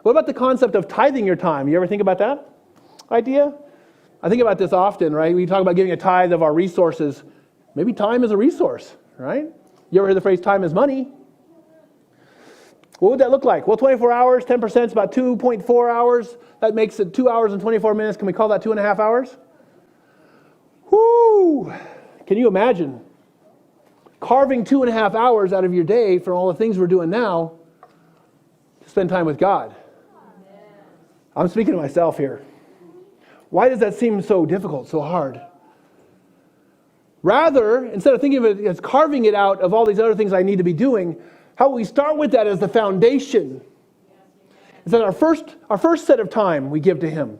What about the concept of tithing your time? You ever think about that idea? I think about this often, right? We talk about giving a tithe of our resources. Maybe time is a resource, right? You ever heard the phrase time is money? What would that look like? Well, 24 hours, 10% is about 2.4 hours. That makes it 2 hours and 24 minutes. Can we call that 2.5 hours? Whoo! Can you imagine carving 2.5 hours out of your day for all the things we're doing now to spend time with God? I'm speaking to myself here. Why does that seem so difficult, so hard? Rather, instead of thinking of it as carving it out of all these other things I need to be doing, how about we start with that as the foundation? Is that our first set of time we give to Him?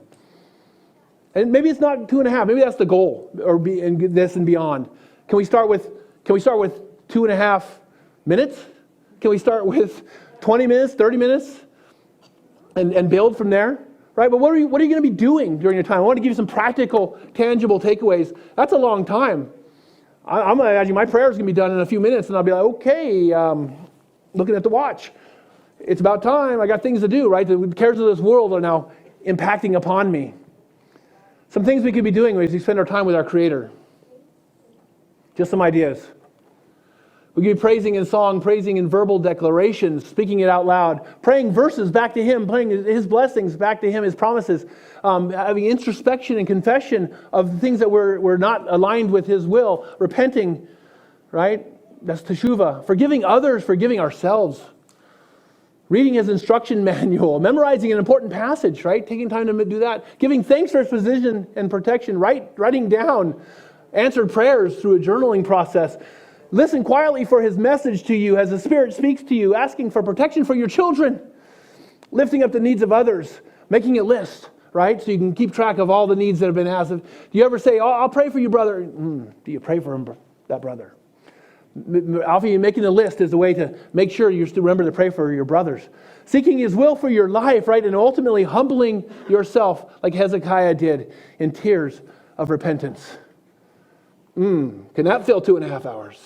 And maybe it's not 2.5. Maybe that's the goal, or in this and beyond. Can we start with 2.5 minutes? Can we start with 20 minutes, 30 minutes, and build from there? Right? But what are you going to be doing during your time? I want to give you some practical, tangible takeaways. That's a long time. I'm going to imagine my prayer is going to be done in a few minutes, and I'll be like, okay, looking at the watch. It's about time. I got things to do, right? The cares of this world are now impacting upon me. Some things we could be doing is we spend our time with our Creator. Just some ideas. We could be praising in song, praising in verbal declarations, speaking it out loud, praying verses back to Him, praying His blessings back to Him, His promises, having introspection and confession of the things that we're not aligned with His will, repenting, right? That's teshuvah. Forgiving others, forgiving ourselves. Reading His instruction manual, memorizing an important passage, right? Taking time to do that. Giving thanks for His provision and protection, writing down answered prayers through a journaling process. Listen quietly for His message to you as the Spirit speaks to you, asking for protection for your children, lifting up the needs of others, making a list, right? So you can keep track of all the needs that have been asked. Do you ever say, oh, I'll pray for you, brother? Do you pray for that brother? Often making a list is a way to make sure you still remember to pray for your brothers. Seeking His will for your life, right? And ultimately humbling yourself like Hezekiah did in tears of repentance. Can that fill 2.5 hours?